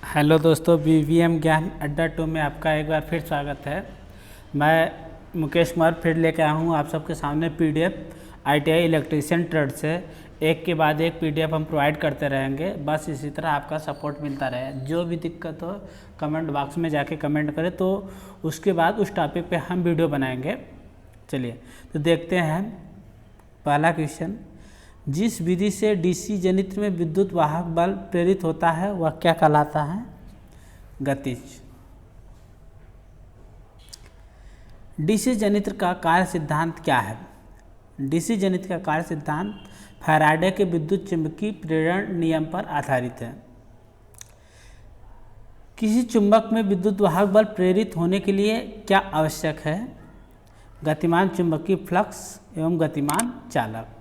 Hello दोस्तों, BVM ज्ञान अड्डा 2 में आपका एक बार फिर स्वागत है। मैं मुकेश कुमार फिर लेके आया हूँ आप सबके सामने PDF ITI इलेक्ट्रीशियन ट्रेड से। एक के बाद एक PDF हम प्रोवाइड करते रहेंगे, बस इसी तरह आपका सपोर्ट मिलता रहे। जो भी दिक्कत हो कमेंट बॉक्स में जाके कमेंट करें, तो उसके बाद उस टॉपिक पे हम वीडियो बनाएंगे। चलिए तो देखते हैं पहला क्वेश्चन। जिस विधि से DC जनित्र में विद्युत वाहक बल प्रेरित होता है वह क्या कहलाता है? गतिज। DC जनित्र का कार्य सिद्धांत क्या है? DC जनित्र का कार्य सिद्धांत फैराडे के विद्युत चुंबकीय प्रेरण नियम पर आधारित है। किसी चुंबक में विद्युत वाहक बल प्रेरित होने के लिए क्या आवश्यक है? गतिमान चुंबकीय फ्लक्स एवं गतिमान चालक।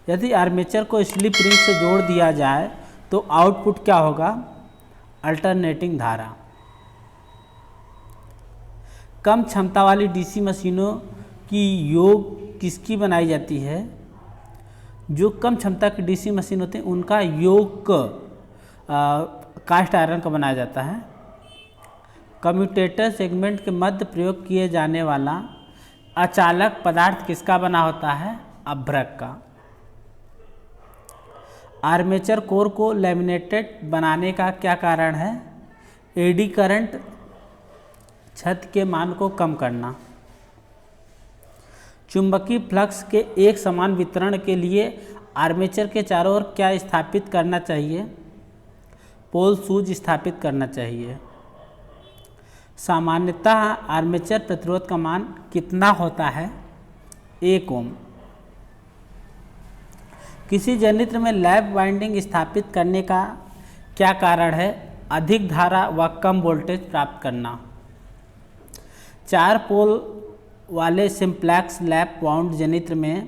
यदि आर्मेचर को स्लिप रिंग से जोड़ दिया जाए तो आउटपुट क्या होगा? अल्टरनेटिंग धारा। कम क्षमता वाली DC मशीनों की योग किसकी बनाई जाती है? जो कम क्षमता की DC मशीन होते हैं उनका योग कास्ट आयरन का बनाया जाता है। कम्यूटेटर सेगमेंट के मध्य प्रयोग किए जाने वाला अचालक पदार्थ किसका बना होता है? अभ्रक का। आर्मेचर कोर को लैमिनेटेड बनाने का क्या कारण है? एडी करंट छत के मान को कम करना। चुंबकीय फ्लक्स के एक समान वितरण के लिए आर्मेचर के चारों ओर क्या स्थापित करना चाहिए? पोल शूज स्थापित करना चाहिए। सामान्यतः आर्मेचर प्रतिरोध का मान कितना होता है? 1 ओम। किसी जनित्र में लैप वाइंडिंग स्थापित करने का क्या कारण है? अधिक धारा व कम वोल्टेज प्राप्त करना। 4 पोल वाले सिंप्लेक्स लैप वाउंड जनित्र में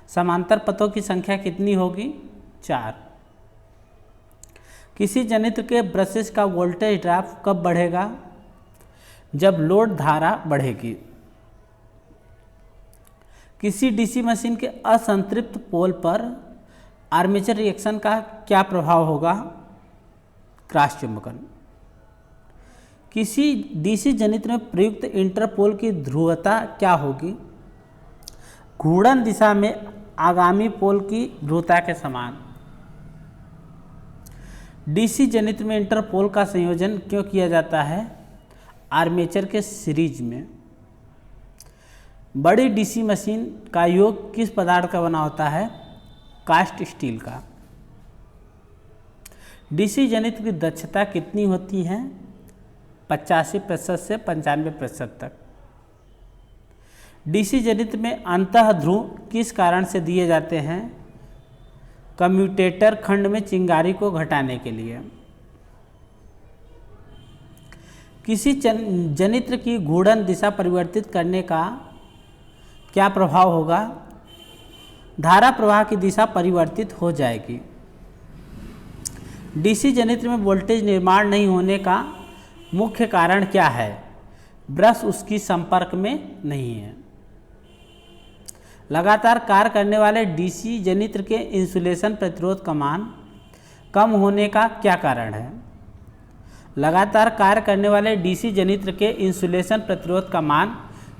समांतर पथों की संख्या कितनी होगी? 4। किसी जनित्र के ब्रशेस का वोल्टेज ड्रॉप कब बढ़ेगा? जब लोड धारा बढ़ेगी। किसी DC मशीन के असंतृप्त पोल पर आर्मेचर रिएक्शन का क्या प्रभाव होगा? क्रॉस चुंबकन। किसी DC जनित्र में प्रयुक्त इंटरपोल की ध्रुवता क्या होगी? घूर्णन दिशा में आगामी पोल की ध्रुवता के समान। DC जनित्र में इंटरपोल का संयोजन क्यों किया जाता है? आर्मेचर के सीरीज में। बड़ी DC मशीन का योग किस पदार्थ का बना होता है? कास्ट स्टील का। DC जनित्र की दक्षता कितनी होती है? 85% से 95% तक। DC जनित्र में अंतः ध्रुव किस कारण से दिए जाते हैं? कम्यूटेटर खंड में चिंगारी को घटाने के लिए। किसी जनित्र की घूर्णन दिशा परिवर्तित करने का क्या प्रभाव होगा? धारा प्रवाह की दिशा परिवर्तित हो जाएगी। DC जनित्र में वोल्टेज निर्माण नहीं होने का मुख्य कारण क्या है? ब्रश उसकी संपर्क में नहीं है। लगातार कार्य करने वाले DC जनित्र के इंसुलेशन प्रतिरोध का मान कम होने का क्या कारण है? लगातार कार्य करने वाले DC जनित्र के इंसुलेशन प्रतिरोध का मान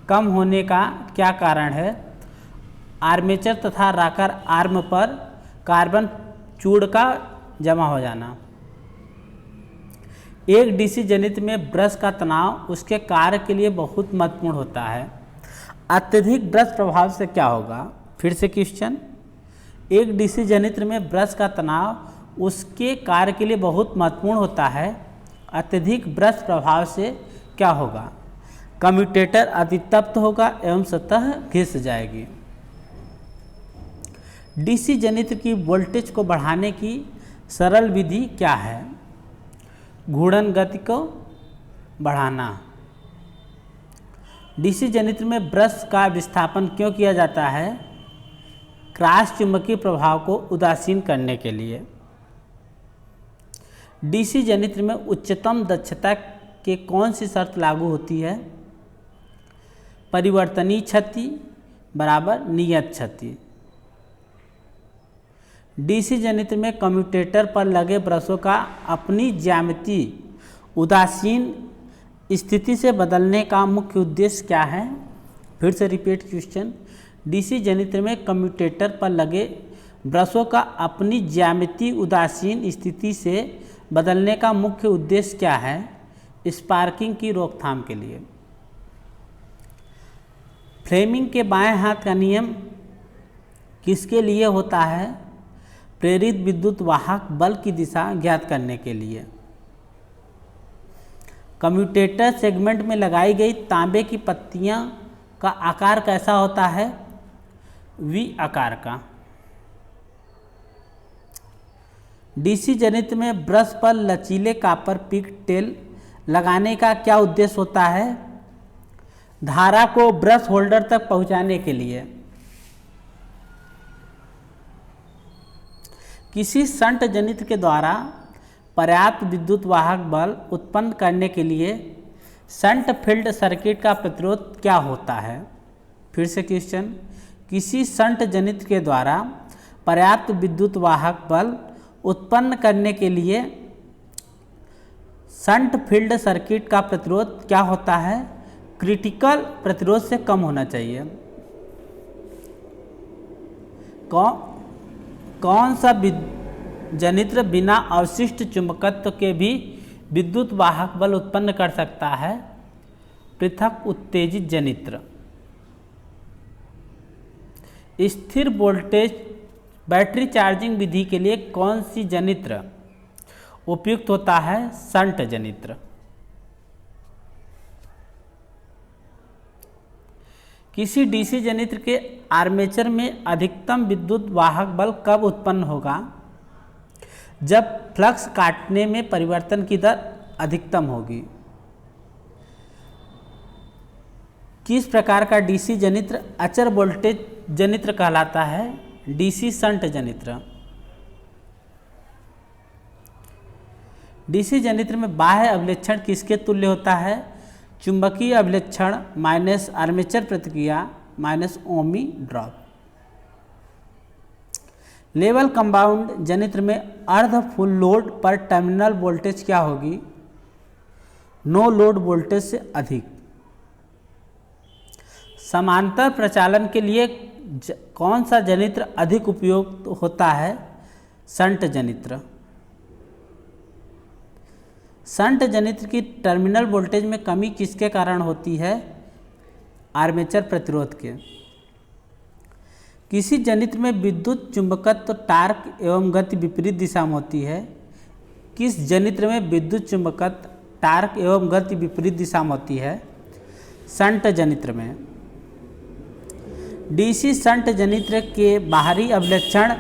कम होने का क्या कारण है? आर्मेचर तथा रॉकर आर्म पर कार्बन चूड़ का जमा हो जाना। एक DC जनित्र में ब्रश का तनाव उसके कार्य के लिए बहुत महत्वपूर्ण होता है। अत्यधिक ब्रश प्रभाव से क्या होगा? फिर से क्वेश्चन। एक DC जनित्र में ब्रश का तनाव उसके कार्य के लिए बहुत महत्वपूर्ण होता है। अत्यधिक ब्रश प्रभाव से क्या होगा? कम्यूटेटर अतितप्त होगा एवं सतह घिस जाएगी। DC जनित्र की वोल्टेज को बढ़ाने की सरल विधि क्या है? घूर्णन गति को बढ़ाना। DC जनित्र में ब्रश का विस्थापन क्यों किया जाता है? क्रॉस चुंबकीय प्रभाव को उदासीन करने के लिए। DC जनित्र में उच्चतम दक्षता के कौन सी शर्त लागू होती है? परिवर्तनीय क्षति बराबर नियत क्षति। डीसी जनित्र में कम्यूटेटर पर लगे ब्रशों का अपनी ज्यामिति उदासीन स्थिति से बदलने का मुख्य उद्देश्य क्या है? फिर से रिपीट क्वेश्चन। डीसी जनित्र में कम्यूटेटर पर लगे ब्रशों का अपनी ज्यामिति उदासीन स्थिति से बदलने का मुख्य उद्देश्य क्या है? स्पार्किंग की रोकथाम के लिए। फ्लेमिंग के बाएं हाथ का नियम किसके लिए होता है? प्रेरित विद्युत वाहक बल की दिशा ज्ञात करने के लिए। कम्यूटेटर सेगमेंट में लगाई गई तांबे की पत्तियां का आकार कैसा होता है? वी आकार का। डीसी जनित्र में ब्रश पर लचीले कॉपर पिक टेल लगाने का क्या उद्देश्य होता है? धारा को ब्रश होल्डर तक पहुंचाने के लिए। किसी शंट जनित्र के द्वारा पर्याप्त विद्युत वाहक बल उत्पन्न करने के लिए शंट फील्ड सर्किट का प्रतिरोध क्या होता है? फिर से क्वेश्चन। किसी शंट जनित्र के द्वारा पर्याप्त विद्युत वाहक बल उत्पन्न करने के लिए शंट फील्ड सर्किट का प्रतिरोध क्या होता है? क्रिटिकल प्रतिरोध से कम होना चाहिए। कौन सा जनित्र बिना अवशिष्ट चुंबकत्व के भी विद्युत वाहक बल उत्पन्न कर सकता है? पृथक उत्तेजित जनित्र। स्थिर वोल्टेज बैटरी चार्जिंग विधि के लिए कौन सी जनित्र उपयुक्त होता है? शंट जनित्र। किसी डीसी जनित्र के आर्मेचर में अधिकतम विद्युत वाहक बल कब उत्पन्न होगा? जब फ्लक्स काटने में परिवर्तन की दर अधिकतम होगी। किस प्रकार का डीसी जनित्र अचर वोल्टेज जनित्र कहलाता है? डीसी शंट जनित्र। डीसी जनित्र में बाह्य अभिलक्षण किसके तुल्य होता है? चुंबकीय अभिलक्षण माइनस आर्मेचर प्रतिक्रिया minus ohmic drop. Level compound जनित्र में अर्ध फुल लोड पर टर्मिनल वोल्टेज क्या होगी? नो लोड वोल्टेज से अधिक। समांतर प्रचालन के लिए कौन सा जनित्र अधिक उपयुक्त होता है? शंट जनित्र। शंट जनित्र की टर्मिनल वोल्टेज में कमी किसके कारण होती है? आर्मेचर प्रतिरोध के। किसी जनित्र में विद्युत चुंबकत्व टार्क एवं गति विपरीत दिशा में होती है? किस जनित्र में विद्युत चुंबकत्व टार्क एवं गति विपरीत दिशा में होती है? शंट जनित्र में। डीसी शंट जनित्र के बाहरी अभिलक्षण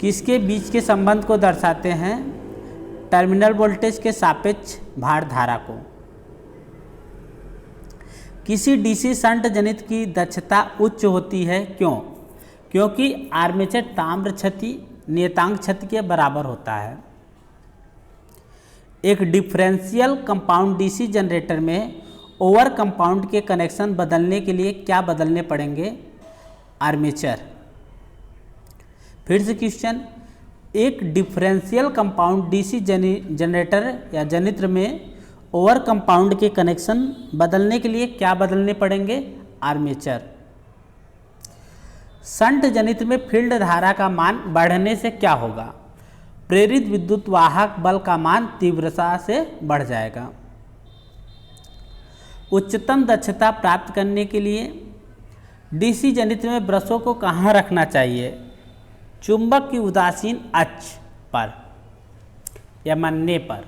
किसके बीच के संबंध को दर्शाते हैं? टर्मिनल वोल्टेज के सापेक्ष भार धारा को। किसी डीसी शंट जनित्र की दक्षता उच्च होती है, क्यों? क्योंकि आर्मेचर ताम्र क्षति नियतांक क्षति के बराबर होता है। एक डिफरेंशियल कंपाउंड डीसी जनरेटर में ओवर कंपाउंड के कनेक्शन बदलने के लिए क्या बदलने पड़ेंगे? आर्मेचर। फिर से क्वेश्चन। एक डिफरेंशियल कंपाउंड डीसी जनरेटर या जनित्र में ओवर कंपाउंड के कनेक्शन बदलने के लिए क्या बदलने पड़ेंगे? आर्मेचर। शंट जनित्र में फील्ड धारा का मान बढ़ने से क्या होगा? प्रेरित विद्युत वाहक बल का मान तीव्रता से बढ़ जाएगा। उच्चतम दक्षता प्राप्त करने के लिए डीसी जनित्र में ब्रशों को कहाँ रखना चाहिए? चुंबक की उदासीन अक्ष पर या मन्ने पर।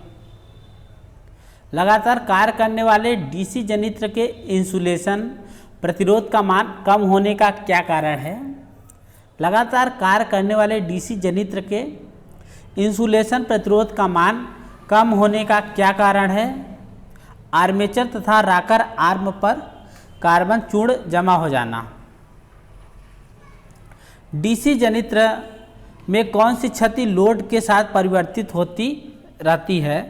लगातार कार्य करने वाले डीसी जनित्र के इंसुलेशन प्रतिरोध का मान कम होने का क्या कारण है? लगातार कार्य करने वाले डीसी जनित्र के इंसुलेशन प्रतिरोध का मान कम होने का क्या कारण है? आर्मेचर तथा राकर आर्म पर कार्बन चूर्ण जमा हो जाना। डीसी जनित्र में कौन सी क्षति लोड के साथ परिवर्तित होती रहती है?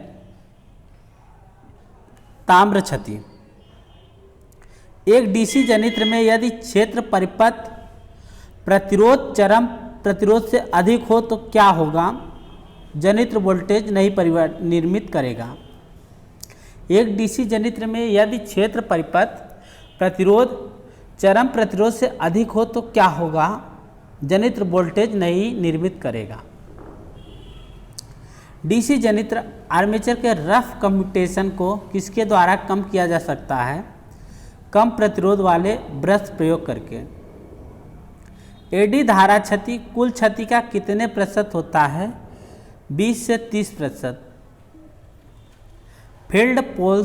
ताम्र क्षति। एक डीसी जनित्र में यदि क्षेत्र परिपथ प्रतिरोध चरम प्रतिरोध से अधिक हो तो क्या होगा? जनित्र वोल्टेज नहीं निर्मित करेगा। एक डीसी जनित्र में यदि क्षेत्र परिपथ प्रतिरोध चरम प्रतिरोध से अधिक हो तो क्या होगा? जनित्र वोल्टेज नहीं निर्मित करेगा। डीसी जनित्र आर्मेचर के रफ कम्यूटेशन को किसके द्वारा कम किया जा सकता है? कम प्रतिरोध वाले ब्रश प्रयोग करके। एडी धारा क्षति कुल क्षति का कितने प्रतिशत होता है? 20 से 30%। फील्ड पोल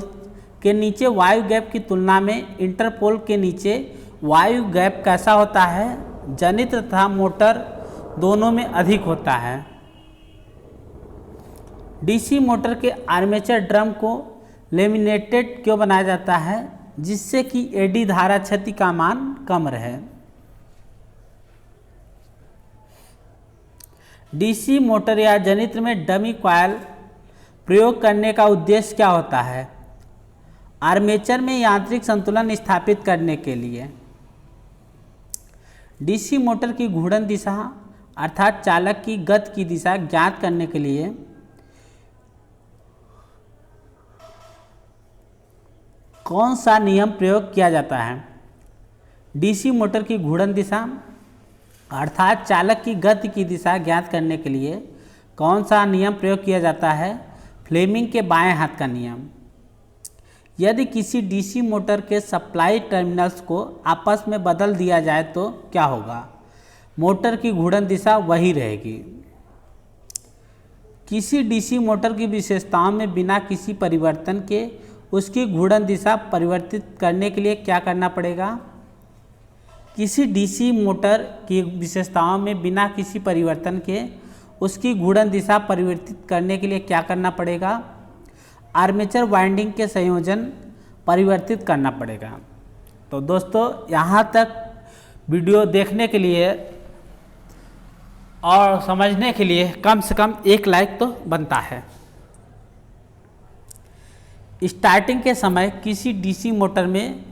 के नीचे वायु गैप की तुलना में इंटरपोल के नीचे वायु गैप कैसा होता है? जनित्र तथा मोटर दोनों में अधिक होता है। डीसी मोटर के आर्मेचर ड्रम को लेमिनेटेड क्यों बनाया जाता है? जिससे कि एडी धारा क्षति का मान कम रहे। डीसी मोटर या जनित्र में डमी कॉइल प्रयोग करने का उद्देश्य क्या होता है? आर्मेचर में यांत्रिक संतुलन स्थापित करने के लिए। डीसी मोटर की घूर्णन दिशा अर्थात चालक की गति की दिशा ज्ञात करने के लिए कौन सा नियम प्रयोग किया जाता है? डीसी मोटर की घूर्णन दिशा अर्थात चालक की गति की दिशा ज्ञात करने के लिए कौन सा नियम प्रयोग किया जाता है? फ्लेमिंग के बाएं हाथ का नियम। यदि किसी डीसी मोटर के सप्लाई टर्मिनल्स को आपस में बदल दिया जाए तो क्या होगा? मोटर की घूर्णन दिशा वही रहेगी। किसी डीसी मोटर की विशेषताओं में बिना किसी परिवर्तन के उसकी घूर्णन दिशा परिवर्तित करने के लिए क्या करना पड़ेगा? किसी डीसी मोटर की विशेषताओं में बिना किसी परिवर्तन के उसकी घूर्णन दिशा परिवर्तित करने के लिए क्या करना पड़ेगा? आर्मेचर वाइंडिंग के संयोजन परिवर्तित करना पड़ेगा। तो दोस्तों यहाँ तक वीडियो देखने के लिए और समझने के लिए कम से कम एक लाइक तो बनता है। स्टार्टिंग के समय किसी डीसी मोटर में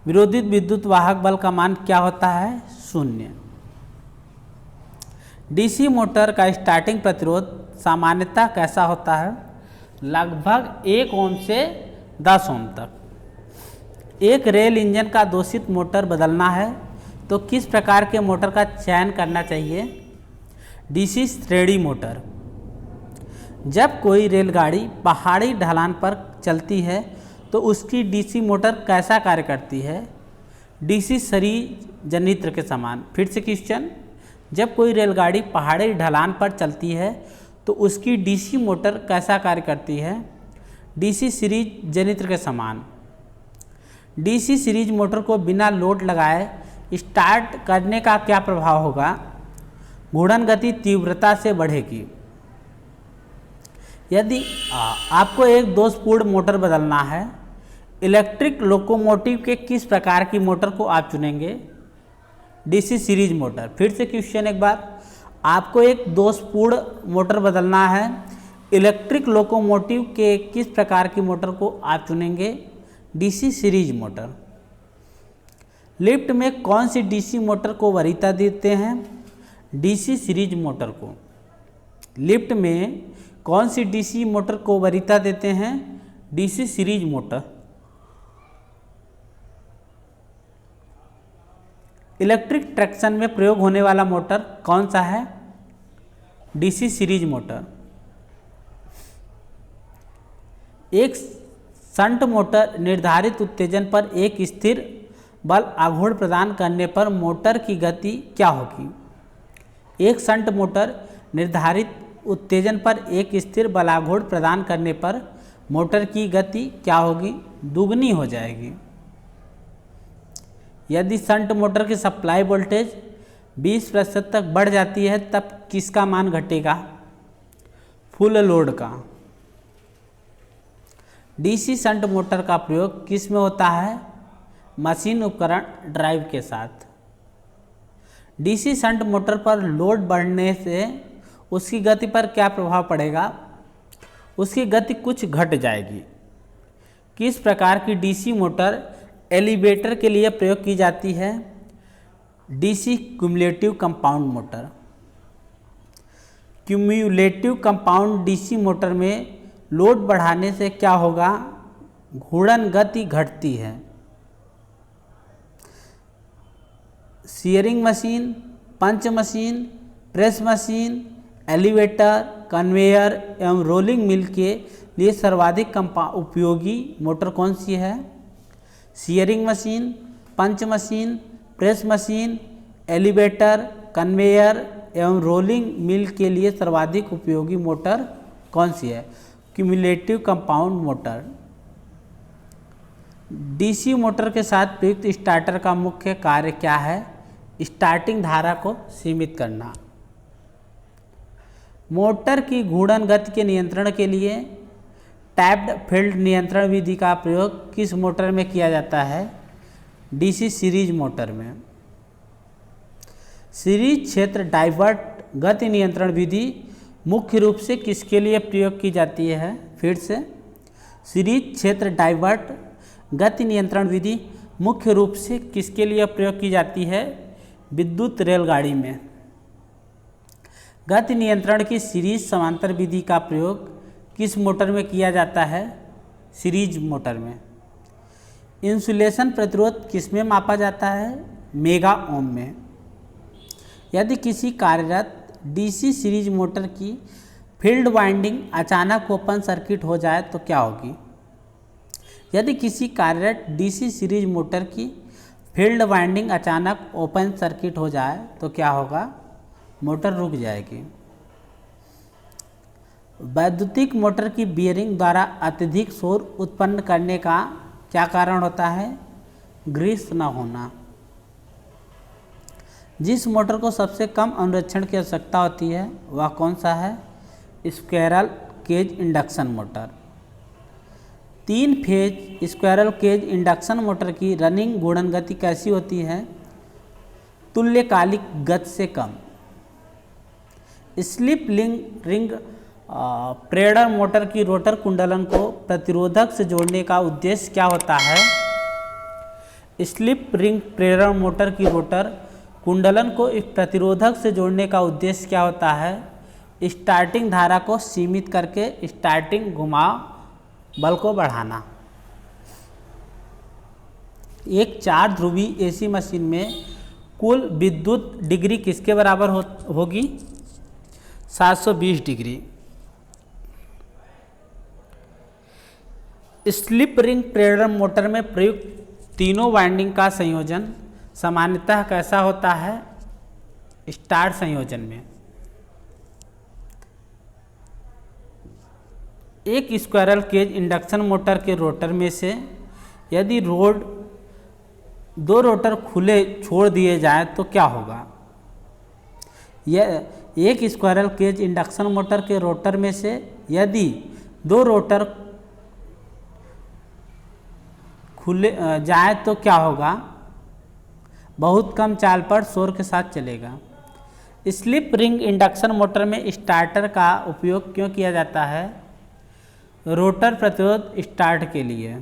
विरोधित विद्युत वाहक बल का मान क्या होता है? 0। डीसी मोटर का स्टार्टिंग प्रतिरोध सामान्यतः कैसा होता है? लगभग 1 ओम से 10 ओम तक। एक रेल इंजन का दूषित मोटर बदलना है तो किस प्रकार के मोटर का चयन करना चाहिए? डीसी श्रेणी मोटर। जब कोई रेलगाड़ी पहाड़ी ढलान पर चलती है तो उसकी डीसी मोटर कैसा कार्य करती है? डीसी सीरीज जनित्र के समान। फिर से क्वेश्चन, जब कोई रेलगाड़ी पहाड़ी ढलान पर चलती है तो उसकी डीसी मोटर कैसा कार्य करती है? डीसी सीरीज जनित्र के समान। डीसी सीरीज मोटर को बिना लोड लगाए स्टार्ट करने का क्या प्रभाव होगा? घूर्णन गति तीव्रता से बढ़ेगी। यदि आपको एक दोषपूर्ण मोटर बदलना है, इलेक्ट्रिक लोकोमोटिव के किस प्रकार की मोटर को आप चुनेंगे? DC series motor. फिर से क्वेश्चन एक बार, आपको एक दोषपूर्ण मोटर बदलना है, इलेक्ट्रिक लोकोमोटिव के किस प्रकार की मोटर को आप चुनेंगे? DC series motor. लिफ्ट में कौन सी डीसी मोटर को वरीयता देते हैं? डीसी सीरीज मोटर को। लिफ्ट में कौन सी डीसी मोटर को वरीयता देते हैं? DC series motor. Electric traction में प्रयोग होने वाला मोटर कौन सा है? DC series motor. एक शंट मोटर निर्धारित उत्तेजन पर एक स्थिर बल आघूर्ण प्रदान करने पर मोटर की गति क्या होगी? एक शंट मोटर निर्धारित उत्तेजन पर एक स्थिर बलाघूर्ण प्रदान करने पर मोटर की गति क्या होगी? दुगनी हो जाएगी। यदि शंट मोटर की सप्लाई वोल्टेज 20% तक बढ़ जाती है तब किसका मान घटेगा? फुल लोड का। डीसी शंट मोटर का प्रयोग किस में होता है? मशीन उपकरण ड्राइव के साथ। डीसी शंट मोटर पर लोड बढ़ने से उसकी गति पर क्या प्रभाव पड़ेगा? उसकी गति कुछ घट जाएगी। किस प्रकार की डीसी मोटर एलिवेटर के लिए प्रयोग की जाती है? DC cumulative compound motor. Cumulative compound DC motor में लोड बढ़ाने से क्या होगा? घूर्णन गति घटती है। Shearing machine, punch machine, press machine, elevator, conveyor एवं रोलिंग मिल के लिए सर्वाधिक उपयोगी मोटर कौन सी है? Shearing machine, punch machine, press machine, elevator, conveyor एवं रोलिंग मिल के लिए सर्वाधिक उपयोगी मोटर कौन सी है? Cumulative compound motor. DC motor के साथ प्रयुक्त स्टार्टर का मुख्य कार्य क्या है? स्टार्टिंग धारा को सीमित करना। मोटर की घूर्णन गति के नियंत्रण के लिए टैप्ड फील्ड नियंत्रण विधि का प्रयोग किस मोटर में किया जाता है? डीसी सीरीज मोटर में। सीरीज क्षेत्र डाइवर्ट गति नियंत्रण विधि मुख्य रूप से किसके लिए प्रयोग की जाती है? फिर से, सीरीज क्षेत्र डाइवर्ट गति नियंत्रण विधि मुख्य रूप से किसके लिए प्रयोग की जाती है? विद्युत रेलगाड़ी में। गति नियंत्रण की सीरीज समांतर विधि का प्रयोग किस मोटर में किया जाता है? सीरीज मोटर में। इंसुलेशन प्रतिरोध किसमें मापा जाता है? मेगा ओम में। यदि किसी कार्यरत डीसी सीरीज मोटर की फील्ड वाइंडिंग अचानक ओपन सर्किट हो जाए तो क्या होगी? यदि किसी कार्यरत डीसी सीरीज मोटर की फील्ड वाइंडिंग अचानक ओपन सर्किट हो जाए तो क्या होगा? मोटर रुक जाएगी। वैद्युतिक मोटर की बियरिंग द्वारा अत्यधिक शोर उत्पन्न करने का क्या कारण होता है? ग्रीस न होना। जिस मोटर को सबसे कम अनुरक्षण की आवश्यकता होती है वह कौन सा है? Squirrel cage induction motor. 3 phase squirrel cage induction motor की रनिंग घूर्णन गति कैसी होती है? तुल्यकालिक गति से कम। स्लिप रिंग प्रेरण मोटर की रोटर कुंडलन को प्रतिरोधक से जोड़ने का उद्देश्य क्या होता है? स्लिप रिंग प्रेरण मोटर की रोटर कुंडलन को इस प्रतिरोधक से जोड़ने का उद्देश्य क्या होता है? स्टार्टिंग धारा को सीमित करके स्टार्टिंग घुमाव बल को बढ़ाना। एक 4 ध्रुवीय एसी मशीन में कुल विद्युत डिग्री किसके बराबर होगी? 720 डिग्री। स्लिप रिंग प्रेरण मोटर में प्रयुक्त तीनों वाइंडिंग का संयोजन सामान्यतः कैसा होता है? स्टार संयोजन में। एक स्क्विरल केज इंडक्शन मोटर के रोटर में से यदि 2 रोटर खुले छोड़ दिए जाएं तो क्या होगा? एक स्क्विरल केज इंडक्शन मोटर के रोटर में से यदि 2 रोटर खुले जाए तो क्या होगा? बहुत कम चाल पर शोर के साथ चलेगा। स्लिप रिंग इंडक्शन मोटर में स्टार्टर का उपयोग क्यों किया जाता है? रोटर प्रतिरोध स्टार्ट के लिए।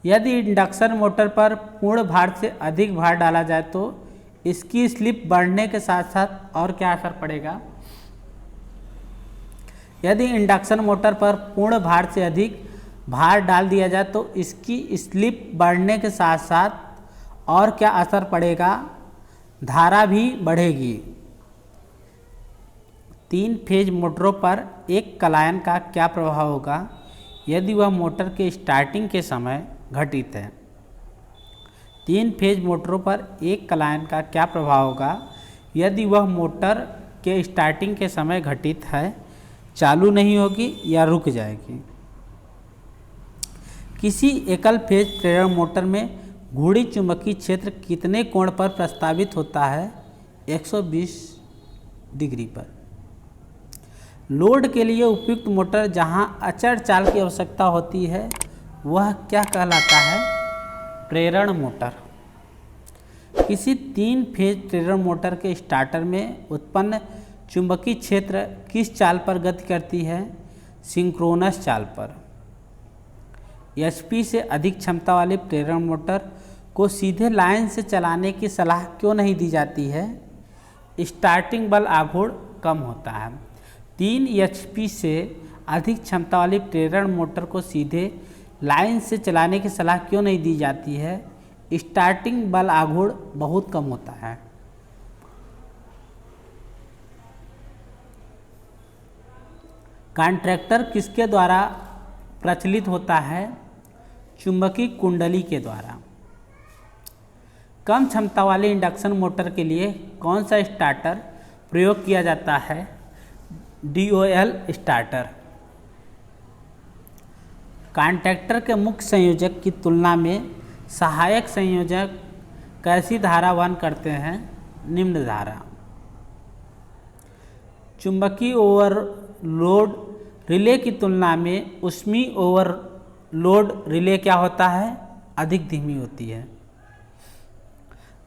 यदि इंडक्शन मोटर पर पूर्ण भार से अधिक भार डाला जाए तो इसकी स्लिप बढ़ने के साथ साथ और क्या असर पड़ेगा? यदि इंडक्शन मोटर पर पूर्ण भार से अधिक भार डाल दिया जाए तो इसकी स्लिप बढ़ने के साथ साथ और क्या असर पड़ेगा? धारा भी बढ़ेगी। 3 फेज मोटरों पर एक कलायन का क्या प्रभाव होगा यदि वह मोटर के स्टार्टिंग के समय घटित है? 3 फेज मोटरों पर एक कलायन का क्या प्रभाव होगा यदि वह मोटर के स्टार्टिंग के समय घटित है, चालू नहीं होगी या रुक जाएगी? किसी एकल फेज प्रेरण मोटर में घूर्णी चुंबकीय क्षेत्र कितने कोण पर प्रस्तावित होता है? 120 डिग्री पर। लोड के लिए उपयुक्त मोटर जहां अचर चाल की आवश्यकता होती है वह क्या कहलाता है? प्रेरण मोटर। किसी 3 फेज प्रेरण मोटर के स्टार्टर में उत्पन्न चुंबकीय क्षेत्र किस चाल पर गति करती है? सिंक्रोनस चाल पर। एचपी से अधिक क्षमता वाली प्रेरण मोटर को सीधे लाइन से चलाने की सलाह क्यों नहीं दी जाती है? स्टार्टिंग बल आघूर्ण कम होता है। 3 HP से अधिक क्षमता वाली प्रेरण मोटर को सीधे लाइन से चलाने की सलाह क्यों नहीं दी जाती है? स्टार्टिंग बल आघूर्ण बहुत कम होता है। कॉन्ट्रैक्टर किसके द्वारा प्रचलित होता है? चुंबकीय कुंडली के द्वारा। कम क्षमता वाले इंडक्शन मोटर के लिए कौन सा स्टार्टर प्रयोग किया जाता है? DOL starter. कॉन्टैक्टर के मुख्य संयोजक की तुलना में सहायक संयोजक कैसी धारा वहन करते हैं? निम्न धारा। चुंबकीय ओवरलोड रिले की तुलना में ऊष्मीय ओवरलोड रिले क्या होता है? अधिक धीमी होती है।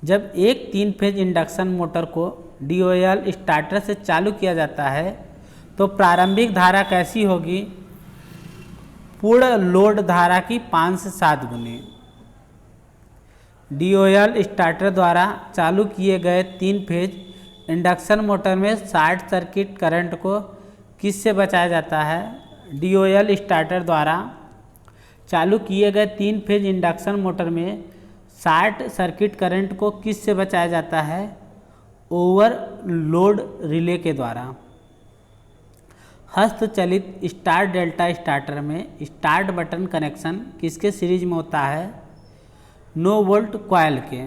जब एक 3 फेज इंडक्शन मोटर को DOL स्टार्टर से चालू किया जाता है तो प्रारंभिक धारा कैसी होगी? पूर्ण लोड धारा की 5 से 7 गुनी। DOL स्टार्टर द्वारा चालू किए गए 3 फेज इंडक्शन मोटर में शॉर्ट सर्किट करंट को किससे बचाया जाता है? DOL स्टार्टर द्वारा चालू किए गए 3 फेज इंडक्शन मोटर में शॉर्ट सर्किट करंट को किससे बचाया जाता है? ओवरलोड रिले के द्वारा। हस्तचलित स्टार डेल्टा स्टार्टर में स्टार्ट बटन कनेक्शन किसके सीरीज में होता है? 9 वोल्ट कॉइल के।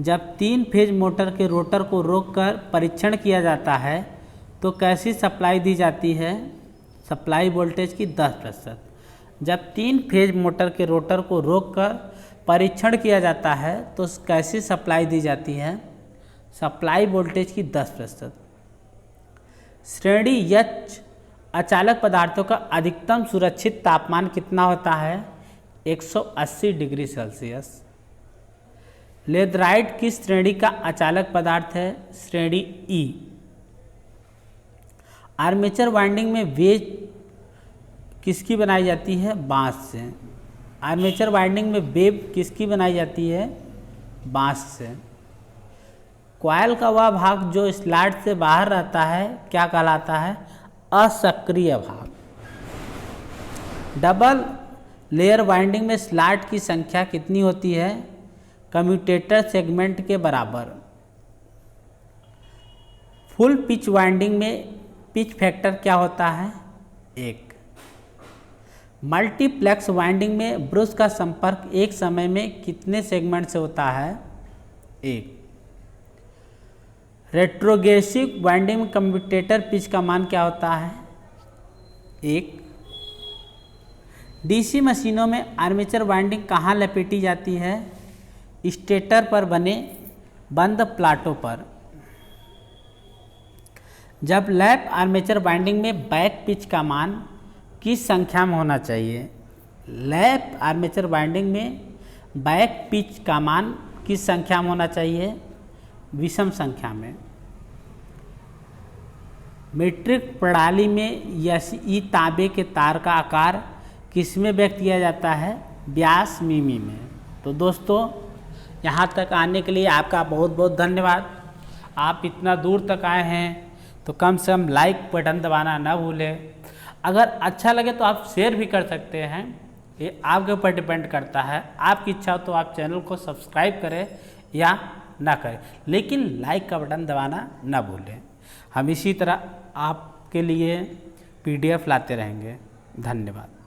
जब 3 फेज मोटर के रोटर को रोककर परीक्षण किया जाता है तो कैसी सप्लाई दी जाती है? सप्लाई वोल्टेज की 10%। जब 3 फेज मोटर के रोटर को रोककर परीक्षण किया जाता है तो कैसी सप्लाई दी जाती है? सप्लाई वोल्टेज की 10%। श्रेणी H अचालक पदार्थों का अधिकतम सुरक्षित तापमान कितना होता है? 180 डिग्री सेल्सियस। लेथराइट किस श्रेणी का अचालक पदार्थ है? श्रेणी E। आर्मेचर वाइंडिंग में वेज किसकी बनाई जाती है? बांस से। आर्मेचर वाइंडिंग में वेब किसकी बनाई जाती है? बांस से। कॉइल का वह भाग जो स्लॉट से बाहर रहता है क्या कहलाता है? असक्रिय भाग। डबल लेयर वाइंडिंग में स्लॉट की संख्या कितनी होती है? कम्यूटेटर सेगमेंट के बराबर। फुल पिच वाइंडिंग में पिच फैक्टर क्या होता है? 1। मल्टीप्लेक्स वाइंडिंग में ब्रश का संपर्क एक समय में कितने सेगमेंट से होता है? 1। रेट्रोग्रेसिव वाइंडिंग में कम्यूटेटर पिच का मान क्या होता है? 1। DC मशीनों में आर्मेचर वाइंडिंग कहाँ लपेटी जाती है? स्टेटर पर बने बंद प्लाटों पर। जब लैप आर्मेचर वाइंडिंग में बैक पिच का मान किस संख्या में होना चाहिए? लैप आर्मेचर वाइंडिंग में बैक पिच का मान किस संख्या में होना चाहिए? विषम संख्या में। मीट्रिक प्रणाली में SE तांबे के तार का आकार किसमें व्यक्त किया जाता है? व्यास मिमी में। तो दोस्तों यहाँ तक आने के लिए आपका बहुत बहुत धन्यवाद। आप इतना दूर तक आए हैं तो कम से कम लाइक बटन दबाना ना भूलें। अगर अच्छा लगे तो आप शेयर भी कर सकते हैं, ये आपके ऊपर डिपेंड करता है। आपकी इच्छा हो तो आप चैनल को सब्सक्राइब करें या ना करें, लेकिन लाइक का बटन दबाना ना भूलें। हम इसी तरह आपके लिए PDF लाते रहेंगे। धन्यवाद।